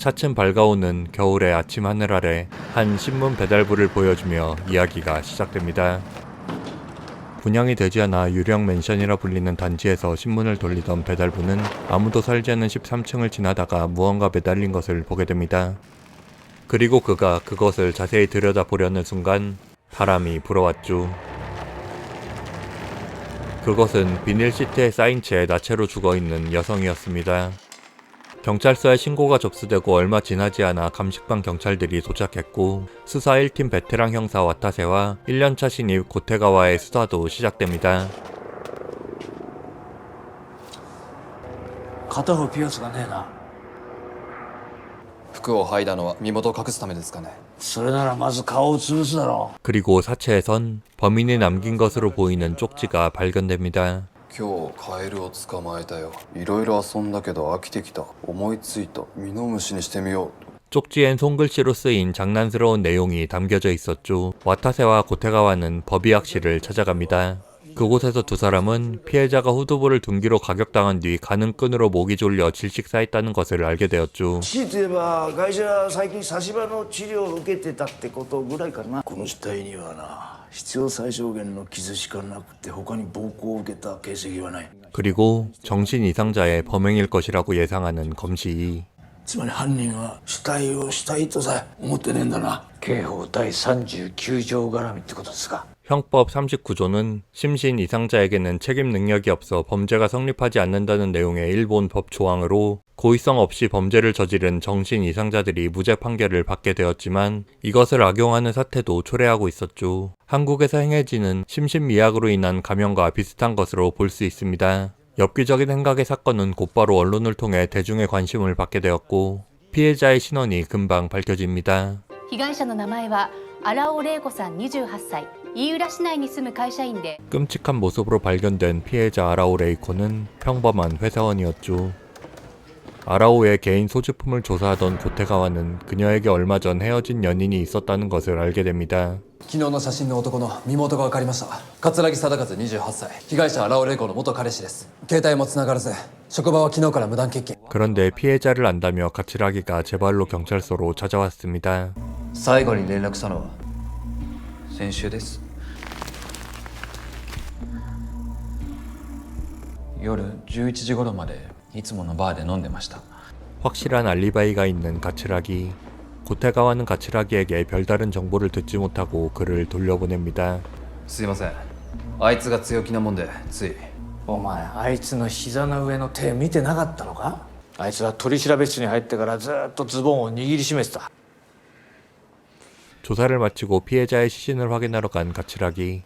차츰 밝아오는 겨울의 아침 하늘 아래 한 신문 배달부를 보여주며 이야기가 시작됩니다. 분양이 되지 않아 유령 맨션이라 불리는 단지에서 신문을 돌리던 배달부는 아무도 살지 않는 13층을 지나다가 무언가 매달린 것을 보게 됩니다. 그리고 그가 그것을 자세히 들여다보려는 순간 바람이 불어왔죠. 그것은 비닐 시트에 쌓인 채 나체로 죽어있는 여성이었습니다. 경찰서에 신고가 접수되고 얼마 지나지 않아 감식반 경찰들이 도착했고 수사 1팀 베테랑 형사 와타세와 1년차 신입 고테가와의 수사도 시작됩니다. 片方ピアスがねえな。服を剥いだのは身元を隠すためですかね。それならまず顔を潰すだろう。 그리고 사체에선 범인이 남긴 것으로 보이는 쪽지가 발견됩니다. 今日カエルを捕まえたよ。いろいろ遊んだけど飽きてきた。思いついた。ミノムシにしてみよう。 쪽지엔 손글씨로 쓰인 장난스러운 내용이 담겨져 있었죠. 와타세와 고테가와는 법의학실을 찾아갑니다. 그곳에서 두 사람은 피해자가 후두부를 둔기로 가격당한 뒤 가는 끈으로 목이 졸려 질식 쌓였다는 것을 알게 되었죠. 強いて言えば会社最近差し歯の治療を受けてたってことぐらいかな。この死体にはな必要最小限の傷しかなくて他に暴行を受けた形跡はない。 그리고 정신 이상자의 범행일 것이라고 예상하는 검시이. つまり犯人は死体を死体とさえ思ってねえんだな。刑法第39条絡みってことですか。 형법 39조는 심신 이상자에게는 책임 능력이 없어 범죄가 성립하지 않는다는 내용의 일본 법 조항으로 고의성 없이 범죄를 저지른 정신 이상자들이 무죄 판결을 받게 되었지만 이것을 악용하는 사태도 초래하고 있었죠. 한국에서 행해지는 심신미약으로 인한 감염과 비슷한 것으로 볼 수 있습니다. 엽기적인 행각의 사건은 곧바로 언론을 통해 대중의 관심을 받게 되었고 피해자의 신원이 금방 밝혀집니다. 被害者の名前は荒尾玲子さん28歳、飯浦市内に住む会社員で 끔찍한 모습으로 발견된 피해자 아라오 레이코는 평범한 회사원이었죠. 아라오의 개인 소지품을 조사하던 고테가와는 그녀에게 얼마 전 헤어진 연인이 있었다는 것을 알게 됩니다. 昨日の写真の男の身元が分かりました。桂木貞和28歳。被害者荒尾玲子の元彼氏です。携帯も繋がらず、職場は昨日から無断欠勤。 그런데 피해자를 안다며 가츠라기가 제발로 경찰서로 찾아왔습니다. 最後に連絡したのは先週です。夜11時頃までいつものバーで飲んでました。 확실한 알리바이가 있는 가츠라기. 고테가와는 가츠라기에게 별다른 정보를 듣지 못하고 그를 돌려보냅니다. すいません。あいつが強気なもんでつい。お前あいつの膝の上の手見てなかったのか。あいつは取り調べ室に入ってからずっとズボンを握りしめてた。 조사를 마치고 피해자의 시신을 확인하러 간 가츠라기.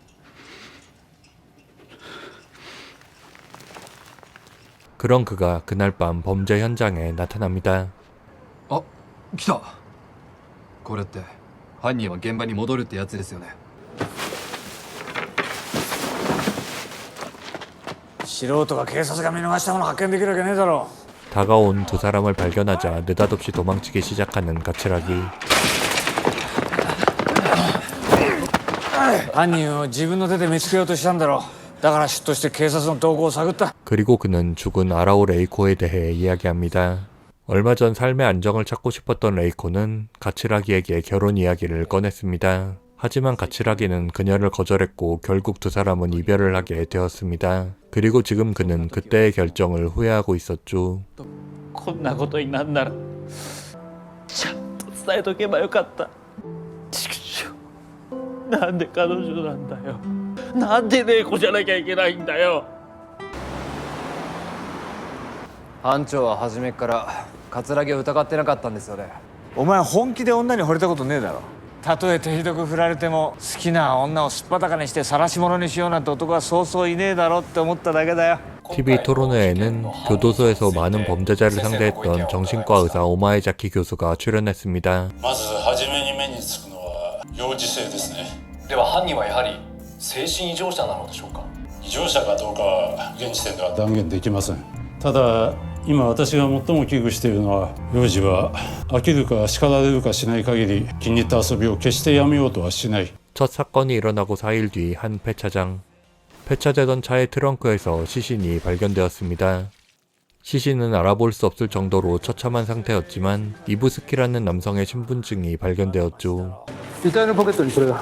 그런 그가 그날 밤 범죄 현장에 나타납니다. あ、来た。これって犯人は現場に戻るってやつですよね。素人が警察が見逃したもの発見できるわけねえだろ。 다가온 두 사람을 발견하자 느닷없이 도망치기 시작하는 가츠라기. 犯人を自分の手で見つけようとしたんだろう。だから出頭して警察の動向を探った。 그리고 그는 죽은 아라오 레이코에 대해 이야기합니다. 얼마 전 삶의 안정을 찾고 싶었던 레이코는 가츠라기에게 결혼 이야기를 꺼냈습니다. 하지만 가츠라기는 그녀를 거절했고 결국 두 사람은 이별을 하게 되었습니다. 그리고 지금 그는 그때의 결정을 후회하고 있었죠. こんなことになんならちゃんと伝えとけばよかった。畜生、なんで彼女なんだよ。なんで玲子じゃなきゃいけないんだよ。班長は初めから桂木を疑ってなかったんですよね。お前本気で女に惚れたことねえだろ。たとえ手ひどく振られても好きな女をすっぱだかにして晒し者にしようなんて男はそうそういねえだろって思っただけだよ。 TV 토론회에는 교도소에서 많은 범죄자를 상대했던 정신과 의사 오마에자키 교수가 출연했습니다. まず初めに目につくのは幼児性ですね。では犯人はやはり精神異常者なのでしょうか。異常者かどうかは現時点では断言できません。ただ今私が最も危惧しているのは幼児は飽きるか叱られるかしない限り気に入った遊びを決してやめようとはしない。 첫 사건이 일어나고 4일 뒤 한 폐차장. 폐차되던 차의 트렁크에서 시신이 발견되었습니다. 시신은 알아볼 수 없을 정도로 처참한 상태였지만 이부스키라는 남성의 신분증이 발견되었죠. 遺体のポケットにそれが。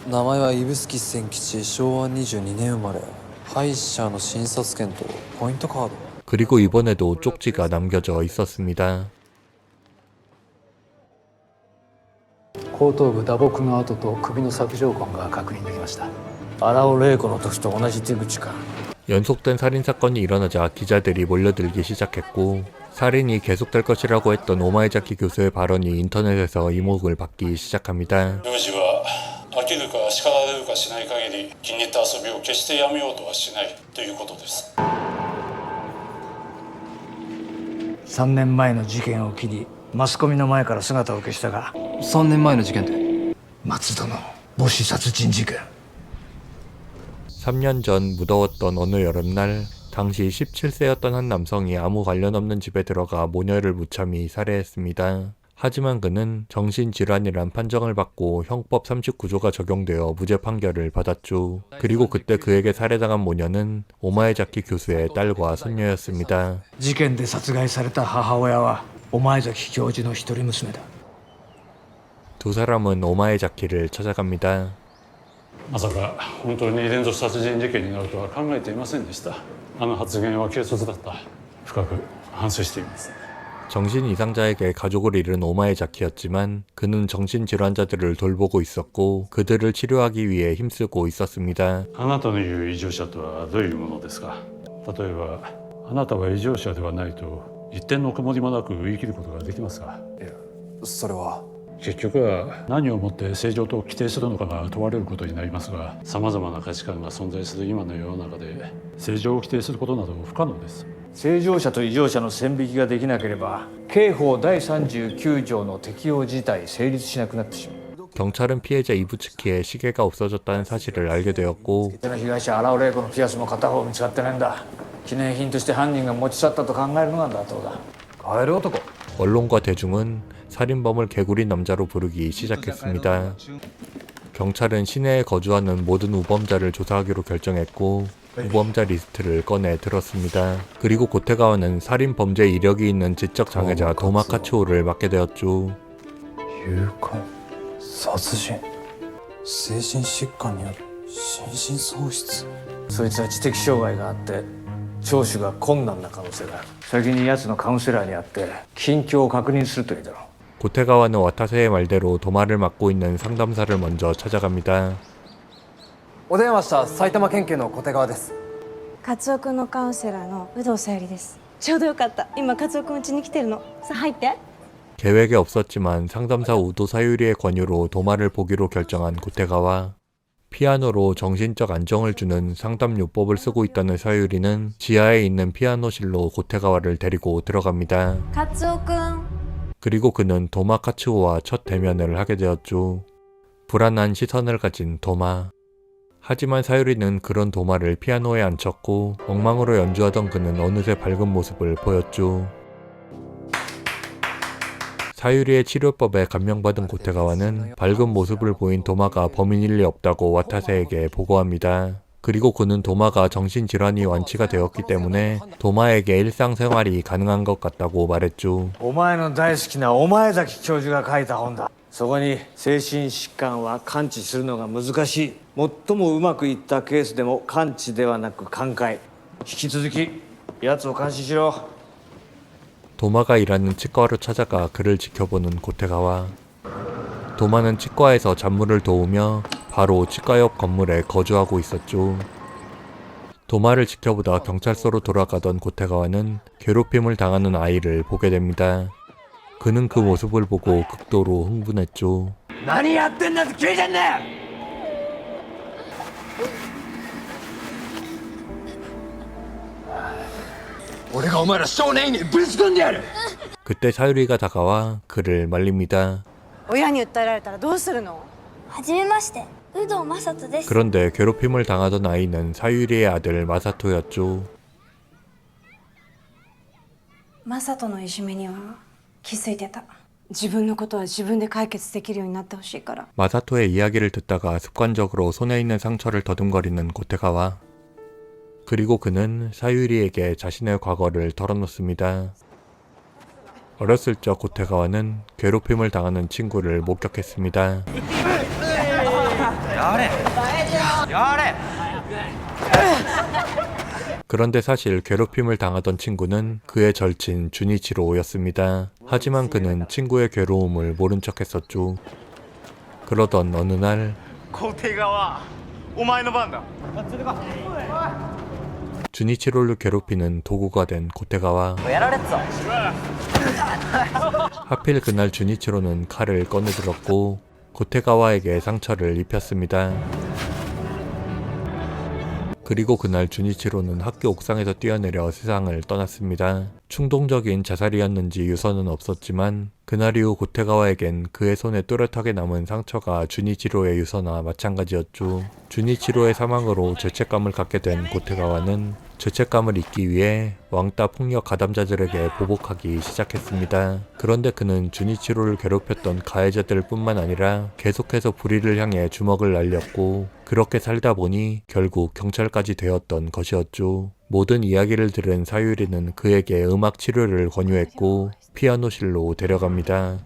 名前は指宿千吉、昭和22年生まれ。歯医者の診察券とポイントカード。 그리고 이번에도 쪽지가 남겨져 있었습니다. 後頭部打撲の跡と首の索条痕が確認できました。荒尾玲子の時と同じ手口か。 연속된 살인사건이 일어나자 기자들이 몰려들기 시작했고 살인이 계속될 것이라고 했던 오마에자키 교수의 발언이 인터넷에서 이목을 받기 시작합니다. 幼児は飽きるか叱られるかしない限り気に入った遊びを決してやめようとはしないということです。 3年前の事件を機にマスコミの前から姿を消したが、3年前の事件って松戸の母子殺人事件。 3년 전 무더웠던 어느 여름날 당시 17세였던 한 남성이 아무 관련 없는 집에 들어가 모녀를 무참히 살해했습니다. 하지만 그는 정신질환이란 판정을 받고 형법 39조가 적용되어 무죄 판결을 받았죠. 그리고 그때 그에게 살해당한 모녀는 오마에자키 교수의 딸과 손녀였습니다. 事件で殺害された母親は御前崎教授の一人娘だ。 두 사람은 오마에자키를 찾아갑니다. まさか本当に連続殺人事件になるとは考えていませんでした。あの発言は軽率だった。深く反省しています。 정신 이상자에게 가족을 잃은 오마에자키였지만 그는 정신질환자들을 돌보고 있었고 그들을 치료하기 위해 힘쓰고 있었습니다. あなたの言う異常者とはどういうものですか。例えばあなたは異常者ではないと一点の曇りもなく生きることができますか。それは結局は何をもって正常と規定するのかが問われることになりますが、さまざまな価値観が存在する今の世の中で正常を規定することなど不可能です。 正常者と異常者の線引きができなければ刑法第39条の適用自体成立しなくなってしまう。 경찰은 피해자 이부츠키의 시계가 없어졌다는 사실을 알게 되었고 被害者荒尾玲子のピアスも片方見つかってないんだ。記念品として犯人が持ち去ったと考えるのが妥当だ。カエル男。 언론과 대중은 살인범을 개구리 남자로 부르기 시작했습니다. 경찰은 시내에 거주하는 모든 우범자를 조사하기로 결정했고 우범자 리스트를 꺼내 들었습니다. 그리고 고테가와는 살인 범죄 이력이 있는 지적 장애자 도마 카츠오를 맡게 되었죠. 誘拐殺人精神疾患による心神喪失。そいつは知的障害があって聴取が困難な可能性がある。先に奴のカウンセラーに会って近況を確認するといいだろう。 고테가와는 와타세의 말대로 도마를 맡고 있는 상담사를 먼저 찾아갑니다. お電話した埼玉県警の小手川です。カツオ君のカウンセラーの有働さゆりです。ちょうどよかった。今カツオ君家に来てるの。さあ入って。 계획에 없었지만 상담사 우도 사유리의 권유로 도마를 보기로 결정한 고테가와 피아노로 정신적 안정을 주는 상담요법을 쓰고 있다는 사유리는 지하에 있는 피아노실로 고테가와를 데리고 들어갑니다. カツオ君。 그리고 그는 도마 카츠오와 첫 대면을 하게 되었죠. 불안한 시선을 가진 도마. 하지만 사유리는 그런 도마를 피아노에 앉혔고 엉망으로 연주하던 그는 어느새 밝은 모습을 보였죠. 사유리의 치료법에 감명받은 고테가와는 밝은 모습을 보인 도마가 범인일 리 없다고 와타세에게 보고합니다. 그리고 그는 도마가 정신질환이 완치가 되었기 때문에 도마에게 일상생활이 가능한 것 같다고 말했죠. お前の大好きな御前崎教授が書いた本だ。そこに精神疾患は完治するのが難しい。最もうまくいったケースでも完治ではなく寛解。引き続き奴を監視しろ。 도마가 일하는 치과로 찾아가 그를 지켜보는 고테가와 도마는 치과에서 잡물을 도우며 바로 치과 옆 건물에 거주하고 있었죠. 도마를 지켜보다 경찰서로 돌아가던 고테가와는 괴롭힘을 당하는 아이를 보게 됩니다. 그는 그 모습을 보고 극도로 흥분했죠. 何やってんだって聞いてんだよ。 俺がお前ら少年院にぶち込んでやる。 그때 사유리가 다가와 그를 말립니다. 親に訴えられたらどうするの？はじめまして、有働マサトです。 그런데 괴롭힘을 당하던 아이는 사유리의 아들 마사토였죠. マサトのいじめには気づいてた。自分のことは自分で解決できるようになってほしいから。 마사토의 이야기를 듣다가 습관적으로 손에 있는 상처를 더듬거리는 고테가와 그리고 그는 사유리에게 자신의 과거를 털어놓습니다. 어렸을 적 고테가와는 괴롭힘을 당하는 친구를 목격했습니다. 그런데 사실 괴롭힘을 당하던 친구는 그의 절친 주니치로였습니다. 하지만 그는 친구의 괴로움을 모른 척했었죠. 그러던 어느 날 주니치로를 괴롭히는 도구가 된 고테가와 하필 그날 주니치로는 칼을 꺼내들었고 고테가와에게 상처를 입혔습니다. 그리고 그날 주니치로는 학교 옥상에서 뛰어내려 세상을 떠났습니다. 충동적인 자살이었는지 유서는 없었지만 그날 이후 고테가와에겐 그의 손에 또렷하게 남은 상처가 주니치로의 유서나 마찬가지였죠. 주니치로의 사망으로 죄책감을 갖게 된 고테가와는 죄책감을 잊기 위해 왕따 폭력 가담자들에게 보복하기 시작했습니다. 그런데 그는 주니치로를 괴롭혔던 가해자들 뿐만 아니라 계속해서 불의를 향해 주먹을 날렸고 그렇게 살다 보니 결국 경찰까지 되었던 것이었죠. 모든 이야기를 들은 사유리는 그에게 음악 치료를 권유했고 피아노실로 데려갑니다.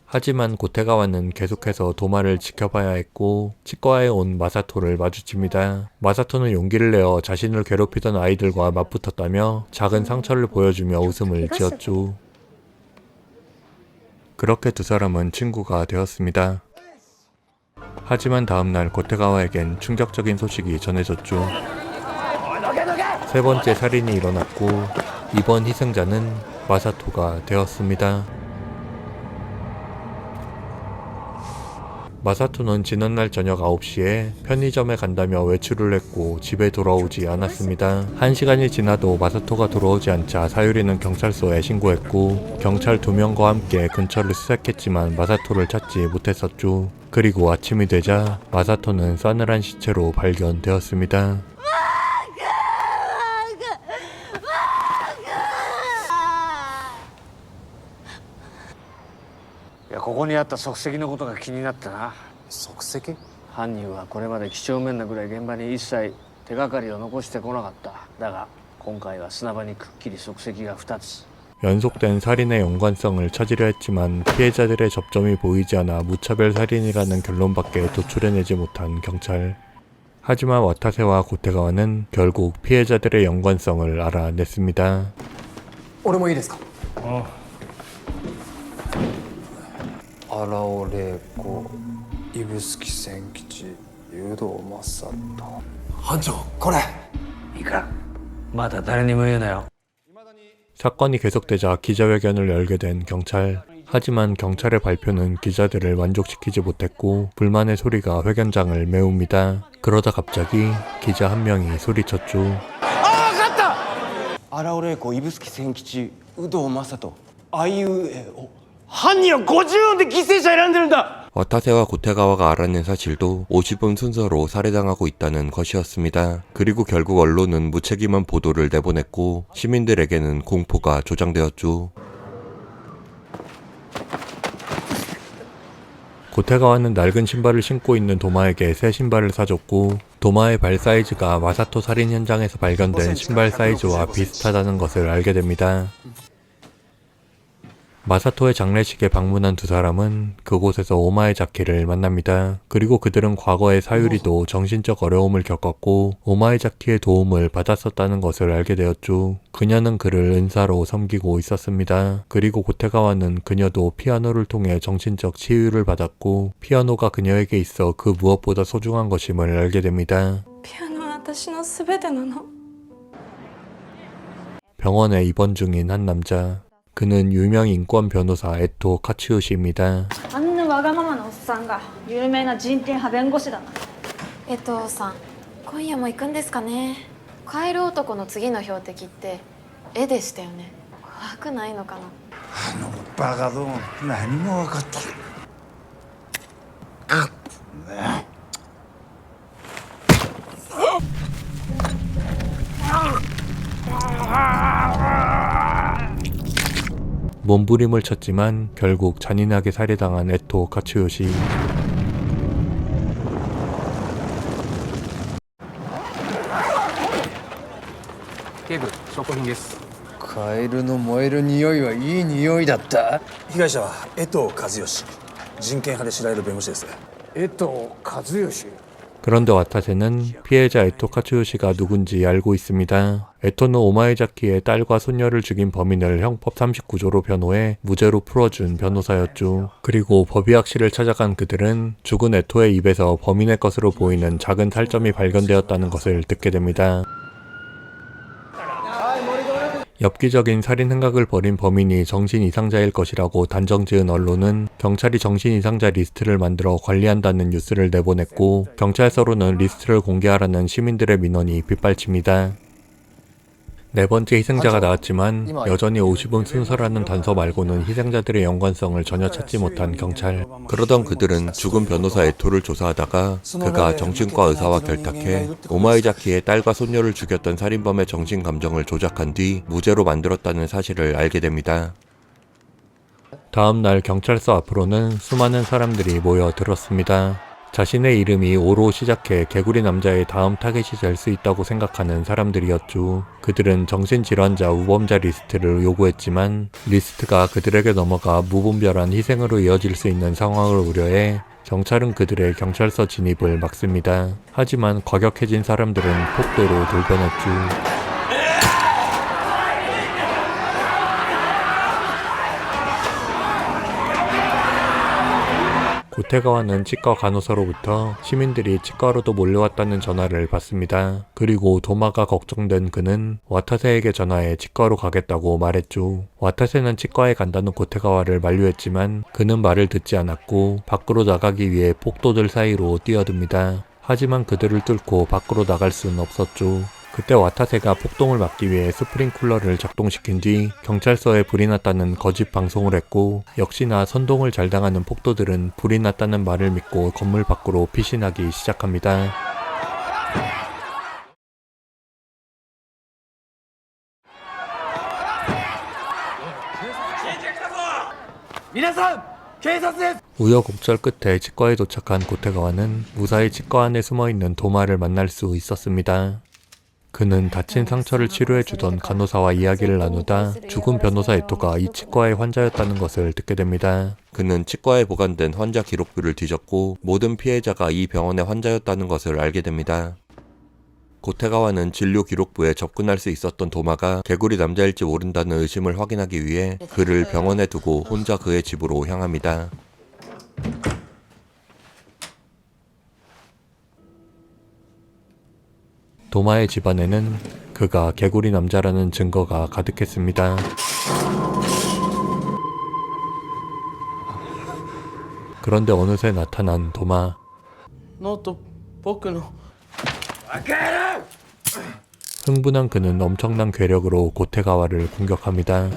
하지만 고테가와는 계속해서 도마를 지켜봐야 했고 치과에 온 마사토를 마주칩니다. 마사토는 용기를 내어 자신을 괴롭히던 아이들과 맞붙었다며 작은 상처를 보여주며 웃음을 지었죠. 그렇게 두 사람은 친구가 되었습니다. 하지만 다음날 고테가와에겐 충격적인 소식이 전해졌죠. 세 번째 살인이 일어났고 이번 희생자는 마사토가 되었습니다. 마사토는 지난날 저녁 9시에 편의점에 간다며 외출을 했고 집에 돌아오지 않았습니다. 1시간이 지나도 마사토가 돌아오지 않자 사유리는 경찰서에 신고했고 경찰 2명과 함께 근처를 수색했지만 마사토를 찾지 못했었죠. 그리고 아침이 되자 마사토는 싸늘한 시체로 발견되었습니다. ここにあった足跡のことが気になってな。足跡？犯人はこれまで几帳面なぐらい現場に一切手がかりを残してこなかった。だが今回は砂場にくっきり足跡が2つ。 연속된 살인의 연관성을 찾으려 했지만 피해자들의 접점이 보이지 않아 무차별 살인이라는 결론밖에 도출해내지 못한 경찰. 하지만 와타세와 고테가와는 결국 피해자들의 연관성을 알아냈습니다. 俺もいいですか？荒尾玲子、指宿千吉、誘導正人。班長、これ。いいか、まだ誰にも言うなよ。 사건이 계속되자 기자회견을 열게 된 경찰. 하지만 경찰의 발표는 기자들을 만족시키지 못했고 불만의 소리가 회견장을 메웁니다. 그러다 갑자기 기자 한 명이 소리쳤죠. 아, 갔다! 荒尾玲子、指宿千吉、有働正人、あいうえお。 犯人は50音で犠牲者選んでるんだ! 와타세와 고테가와가 알아낸 사실도 50음 순서로 살해당하고 있다는 것이었습니다. 그리고 결국 언론은 무책임한 보도를 내보냈고 시민들에게는 공포가 조장되었죠. 고테가와는 낡은 신발을 신고 있는 도마에게 새 신발을 사줬고 도마의 발 사이즈가 마사토 살인 현장에서 발견된 신발 사이즈와 비슷하다는 것을 알게 됩니다. 마사토의 장례식에 방문한 두 사람은 그곳에서 오마에자키를 만납니다. 그리고 그들은 과거에 사유리도 정신적 어려움을 겪었고 오마에자키의 도움을 받았었다는 것을 알게 되었죠. 그녀는 그를 은사로 섬기고 있었습니다. 그리고 고테가와는 그녀도 피아노를 통해 정신적 치유를 받았고 피아노가 그녀에게 있어 그 무엇보다 소중한 것임을 알게 됩니다. 피아노는 私の全てなの. 병원에 입원 중인 한 남자. 그는 유명 인권 변호사 에토 카츠요시입니다. あんなわがままなおっさんが有名な人権派弁護士だな。江藤さん、今夜も行くんですかね。カエル男の次の標的って絵でしたよね。怖くないのかな。あのバカども何も分かってる。 몸부림을 쳤지만 결국 잔인하게 살해당한 에토 카츠요시. 警部、証拠品です。カエルの燃える匂いはいい匂いだった。被害者は江藤和義、人権派で知られる弁護士です。江藤和義。 그런데 와타세는 피해자 에토 카츠요시가 누군지 알고 있습니다. 에토는 오마에자키의 딸과 손녀를 죽인 범인을 형법 39조로 변호해 무죄로 풀어준 변호사였죠. 그리고 법의학실을 찾아간 그들은 죽은 에토의 입에서 범인의 것으로 보이는 작은 살점이 발견되었다는 것을 듣게 됩니다. 엽기적인 살인 행각을 벌인 범인이 정신 이상자일 것이라고 단정지은 언론은 경찰이 정신 이상자 리스트를 만들어 관리한다는 뉴스를 내보냈고, 경찰서로는 리스트를 공개하라는 시민들의 민원이 빗발칩니다. 네 번째 희생자가 나왔지만 여전히 50은 순서라는 단서 말고는 희생자들의 연관성을 전혀 찾지 못한 경찰. 그러던 그들은 죽은 변호사 에토를 조사하다가 그가 정신과 의사와 결탁해 오마에자키의 딸과 손녀를 죽였던 살인범의 정신 감정을 조작한 뒤 무죄로 만들었다는 사실을 알게 됩니다. 다음날 경찰서 앞으로는 수많은 사람들이 모여들었습니다. 자신의 이름이 오로 시작해 개구리 남자의 다음 타겟이 될 수 있다고 생각하는 사람들이었죠. 그들은 정신질환자 우범자 리스트를 요구했지만 리스트가 그들에게 넘어가 무분별한 희생으로 이어질 수 있는 상황을 우려해 경찰은 그들의 경찰서 진입을 막습니다. 하지만 과격해진 사람들은 폭도로 돌변했죠. 고테가와는 치과 간호사로부터 시민들이 치과로도 몰려왔다는 전화를 받습니다. 그리고 도마가 걱정된 그는 와타세에게 전화해 치과로 가겠다고 말했죠. 와타세는 치과에 간다는 고테가와를 만류했지만 그는 말을 듣지 않았고 밖으로 나가기 위해 폭도들 사이로 뛰어듭니다. 하지만 그들을 뚫고 밖으로 나갈 수는 없었죠. 그때 와타세가 폭동을 막기 위해 스프링쿨러를 작동시킨 뒤 경찰서에 불이 났다는 거짓 방송을 했고, 역시나 선동을 잘 당하는 폭도들은 불이 났다는 말을 믿고 건물 밖으로 피신하기 시작합니다. 우여곡절 끝에 치과에 도착한 고테가와는 무사히 치과 안에 숨어있는 도마를 만날 수 있었습니다. 그는 다친 상처를 치료해주던 간호사와 이야기를 나누다 죽은 변호사 에토가 이 치과의 환자였다는 것을 듣게 됩니다. 그는 치과에 보관된 환자 기록부를 뒤졌고 모든 피해자가 이 병원의 환자였다는 것을 알게 됩니다. 고테가와는 진료 기록부에 접근할 수 있었던 도마가 개구리 남자일지 모른다는 의심을 확인하기 위해 그를 병원에 두고 혼자 그의 집으로 향합니다. 도마의 집안에는 그가 개구리 남자라는 증거가 가득했습니다. 그런데 어느새 나타난 도마. 흥분한 그는 엄청난 괴력으로 고테가와를 공격합니다.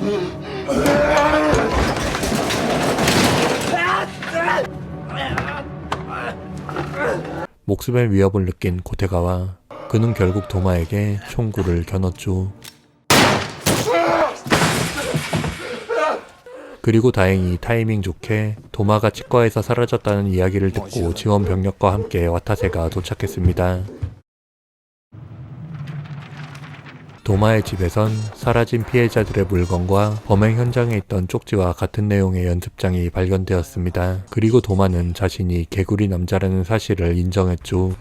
목숨의 위협을 느낀 고테가와. 그는 결국 도마에게 총구를 겨눴죠. 그리고 다행히 타이밍 좋게 도마가 치과에서 사라졌다는 이야기를 듣고 지원 병력과 함께 와타세가 도착했습니다. 도마의 집에선 사라진 피해자들의 물건과 범행 현장에 있던 쪽지와 같은 내용의 연습장이 발견되었습니다. 그리고 도마는 자신이 개구리 남자라는 사실을 인정했죠.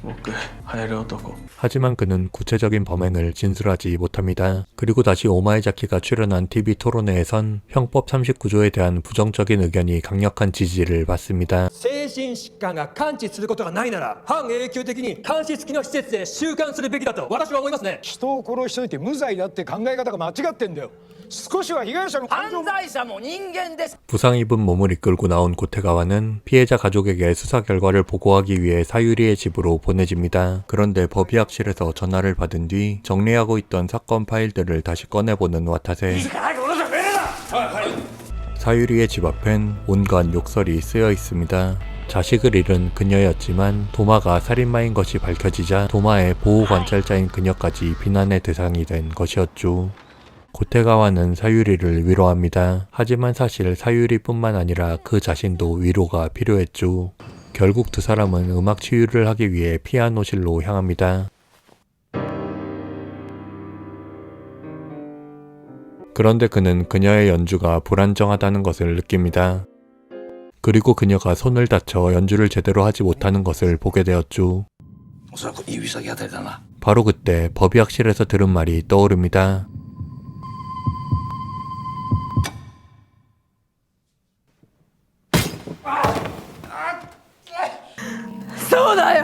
하지만 그는 구체적인 범행을 진술하지 못합니다. 그리고 다시 오마에자키가 출연한 TV 토론회에선 형법 39조에 대한 부정적인 의견이 강력한 지지를 받습니다. 精神疾患が完治することがないなら半永久的に監視付きの施設で収監するべきだと私は思いますね。人を殺しといて無罪だって考え方が間違ってんだよ。少しは被害者の感情。犯罪者も人間です。 부상 입은 몸을 이끌고 나온 고테가와는 피해자 가족에게 수사 결과를 보고하기 위해 사유리의 집으로 보내집니다. 그런데 법의학실에서 전화를 받은 뒤 정리하고 있던 사건 파일들을 다시 꺼내보는 와타세. 사유리의 집 앞엔 온갖 욕설이 쓰여 있습니다. 자식을 잃은 그녀였지만 도마가 살인마인 것이 밝혀지자 도마의 보호관찰자인 그녀까지 비난의 대상이 된 것이었죠. 고테가와는 사유리를 위로합니다. 하지만 사실 사유리뿐만 아니라 그 자신도 위로가 필요했죠. 결국 두 사람은 음악 치유를 하기 위해 피아노실로 향합니다. 그런데 그는 그녀의 연주가 불안정하다는 것을 느낍니다. 그리고 그녀가 손을 다쳐 연주를 제대로 하지 못하는 것을 보게 되었죠. 바로 그때 법의학실에서 들은 말이 떠오릅니다. そうだよ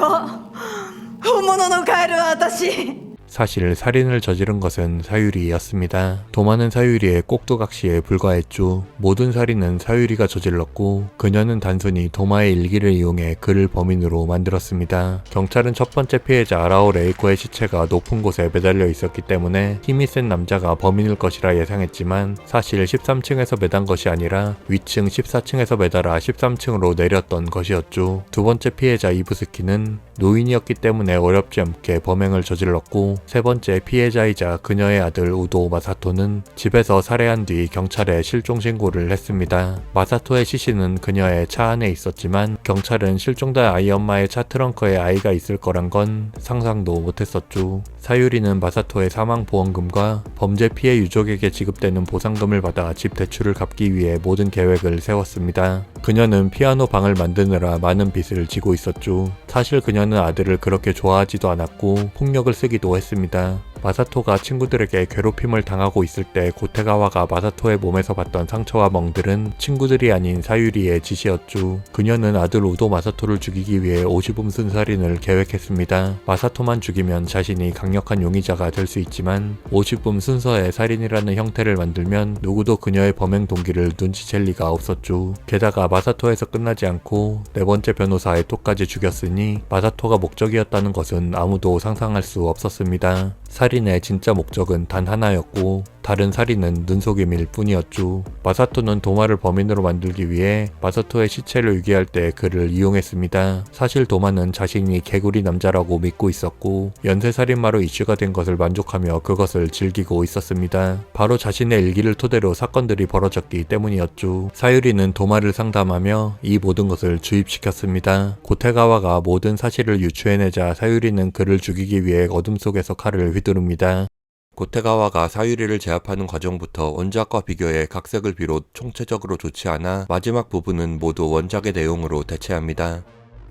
本物のカエルは私 사실 살인을 저지른 것은 사유리였습니다. 도마는 사유리의 꼭두각시에 불과했죠. 모든 살인은 사유리가 저질렀고 그녀는 단순히 도마의 일기를 이용해 그를 범인으로 만들었습니다. 경찰은 첫 번째 피해자 아라오 레이코의 시체가 높은 곳에 매달려 있었기 때문에 힘이 센 남자가 범인일 것이라 예상했지만 사실 13층에서 매단 것이 아니라 위층 14층에서 매달아 13층으로 내렸던 것이었죠. 두 번째 피해자 이부스키는 노인이었기 때문에 어렵지 않게 범행을 저질렀고 세 번째 피해자이자 그녀의 아들 우도 마사토는 집에서 살해한 뒤 경찰에 실종 신고를 했습니다. 마사토의 시신은 그녀의 차 안에 있었지만 경찰은 실종된 아이 엄마의 차 트렁크에 아이가 있을 거란 건 상상도 못했었죠. 사유리는 마사토의 사망 보험금과 범죄 피해 유족에게 지급되는 보상금을 받아 집 대출을 갚기 위해 모든 계획을 세웠습니다. 그녀는 피아노 방을 만드느라 많은 빚을 지고 있었죠. 사실 그녀는 아들을 그렇게 좋아하지도 않았고 폭력을 쓰기도 했습니다. 마사토가 친구들에게 괴롭힘을 당하고 있을 때 고테가와가 마사토의 몸에서 봤던 상처와 멍들은 친구들이 아닌 사유리의 짓이었죠. 그녀는 아들 우도 마사토를 죽이기 위해 오시붐순 살인을 계획했습니다. 마사토만 죽이면 자신이 강력한 용의자가 될 수 있지만 오시붐 순서의 살인이라는 형태를 만들면 누구도 그녀의 범행 동기를 눈치챌 리가 없었죠. 게다가 마사토에서 끝나지 않고 네 번째 변호사 에토까지 죽였으니 마사토가 목적이었다는 것은 아무도 상상할 수 없었습니다. 살인의 진짜 목적은 단 하나였고 다른 살인은 눈속임일 뿐이었죠. 마사토는 도마를 범인으로 만들기 위해 마사토의 시체를 유기할 때 그를 이용했습니다. 사실 도마는 자신이 개구리 남자라고 믿고 있었고 연쇄살인마로 이슈가 된 것을 만족하며 그것을 즐기고 있었습니다. 바로 자신의 일기를 토대로 사건들이 벌어졌기 때문이었죠. 사유리는 도마를 상담하며 이 모든 것을 주입시켰습니다. 고테가와가 모든 사실을 유추해내자 사유리는 그를 죽이기 위해 어둠 속에서 칼을 휘두릅니다. 고테가와가 사유리를 제압하는 과정부터 원작과 비교해 각색을 비롯 총체적으로 좋지 않아 마지막 부분은 모두 원작의 내용으로 대체합니다.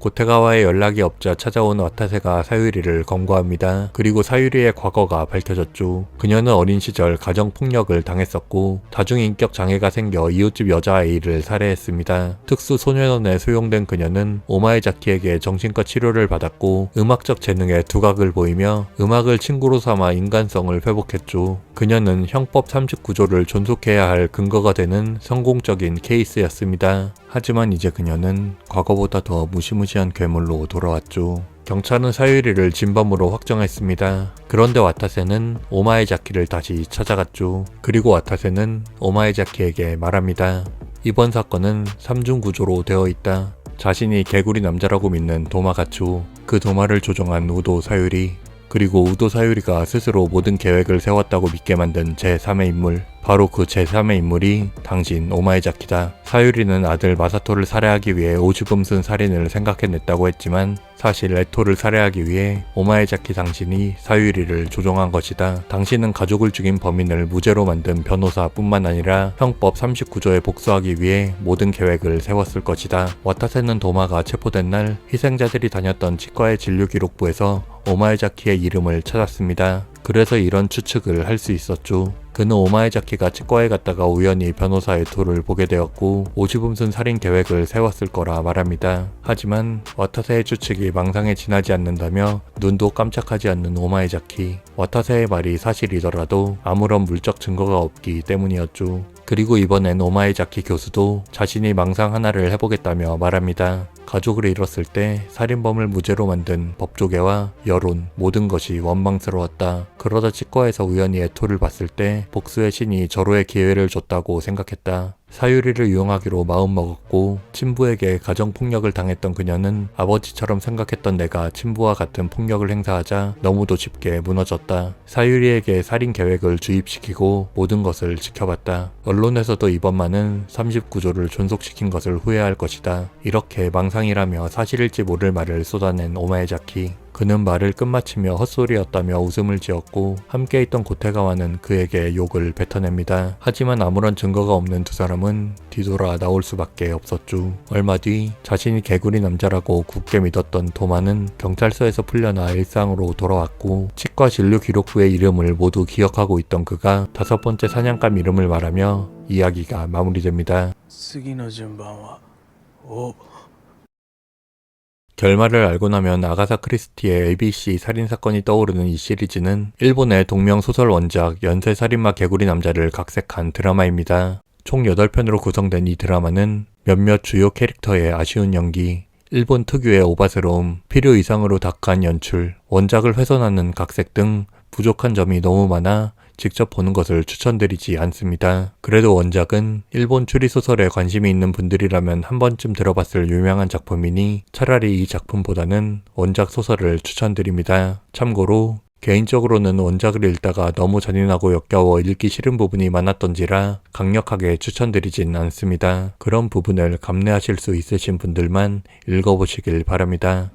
고테가와의 연락이 없자 찾아온 와타세가 사유리를 검거합니다. 그리고 사유리의 과거가 밝혀졌죠. 그녀는 어린 시절 가정폭력을 당했었고 다중인격 장애가 생겨 이웃집 여자아이를 살해했습니다. 특수소년원에 소용된 그녀는 오마에자키에게 정신과 치료를 받았고 음악적 재능에 두각을 보이며 음악을 친구로 삼아 인간성을 회복했죠. 그녀는 형법 39조를 존속해야 할 근거가 되는 성공적인 케이스였습니다. 하지만 이제 그녀는 과거보다 더 무시무시한 괴물로 돌아왔죠. 경찰은 사유리를 진범으로 확정했습니다. 그런데 와타세는 오마에자키를 다시 찾아갔죠. 그리고 와타세는 오마에자키에게 말합니다. 이번 사건은 3중 구조로 되어 있다. 자신이 개구리 남자라고 믿는 도마가추, 그 도마를 조종한 우도 사유리, 그리고 우도 사유리가 스스로 모든 계획을 세웠다고 믿게 만든 제3의 인물, 바로 그 제3의 인물이 당신 오마에자키다. 사유리는 아들 마사토를 살해하기 위해 오시붐순 살인을 생각해냈다고 했지만 사실 에토를 살해하기 위해 오마에자키 당신이 사유리를 조종한 것이다. 당신은 가족을 죽인 범인을 무죄로 만든 변호사뿐만 아니라 형법 39조에 복수하기 위해 모든 계획을 세웠을 것이다. 와타세는 도마가 체포된 날 희생자들이 다녔던 치과의 진료기록부에서 오마에자키의 이름을 찾았습니다. 그래서 이런 추측을 할 수 있었죠. 그는 오마에자키가 치과에 갔다가 우연히 변호사 에토를 보게 되었고 오시붐순 살인 계획을 세웠을 거라 말합니다. 하지만 와타세의 추측이 망상에 지나지 않는다며 눈도 깜짝하지 않는 오마에자키. 와타세의 말이 사실이더라도 아무런 물적 증거가 없기 때문이었죠. 그리고 이번엔 오마에자키 교수도 자신이 망상 하나를 해보겠다며 말합니다. 가족을 잃었을 때 살인범을 무죄로 만든 법조계와 여론, 모든 것이 원망스러웠다. 그러다 치과에서 우연히 에토를 봤을 때 복수의 신이 절호의 기회를 줬다고 생각했다. 사유리를 이용하기로 마음먹었고 친부에게 가정폭력을 당했던 그녀는 아버지처럼 생각했던 내가 친부와 같은 폭력을 행사하자 너무도 쉽게 무너졌다. 사유리에게 살인 계획을 주입시키고 모든 것을 지켜봤다. 언론에서도 이번만은 39조를 존속시킨 것을 후회할 것이다. 이렇게 망상이라며 사실일지 모를 말을 쏟아낸 오마에자키. 그는 말을 끝마치며 헛소리였다며 웃음을 지었고 함께 있던 고테가와는 그에게 욕을 뱉어냅니다. 하지만 아무런 증거가 없는 두 사람은 뒤돌아 나올 수밖에 없었죠. 얼마 뒤 자신이 개구리 남자라고 굳게 믿었던 도마는 경찰서에서 풀려나 일상으로 돌아왔고 치과 진료 기록부의 이름을 모두 기억하고 있던 그가 5번째 사냥감 이름을 말하며 이야기가 마무리됩니다. 次の順番はお 결말을 알고 나면 아가사 크리스티의 ABC 살인사건이 떠오르는 이 시리즈는 일본의 동명소설 원작 연쇄살인마 개구리 남자를 각색한 드라마입니다. 총 8편으로 구성된 이 드라마는 몇몇 주요 캐릭터의 아쉬운 연기, 일본 특유의 오바스러움, 필요 이상으로 다크한 연출, 원작을 훼손하는 각색 등 부족한 점이 너무 많아 직접 보는 것을 추천드리지 않습니다. 그래도 원작은 일본 추리소설에 관심이 있는 분들이라면 한 번쯤 들어봤을 유명한 작품이니 차라리 이 작품보다는 원작 소설을 추천드립니다. 참고로 개인적으로는 원작을 읽다가 너무 잔인하고 역겨워 읽기 싫은 부분이 많았던지라 강력하게 추천드리진 않습니다. 그런 부분을 감내하실 수 있으신 분들만 읽어보시길 바랍니다.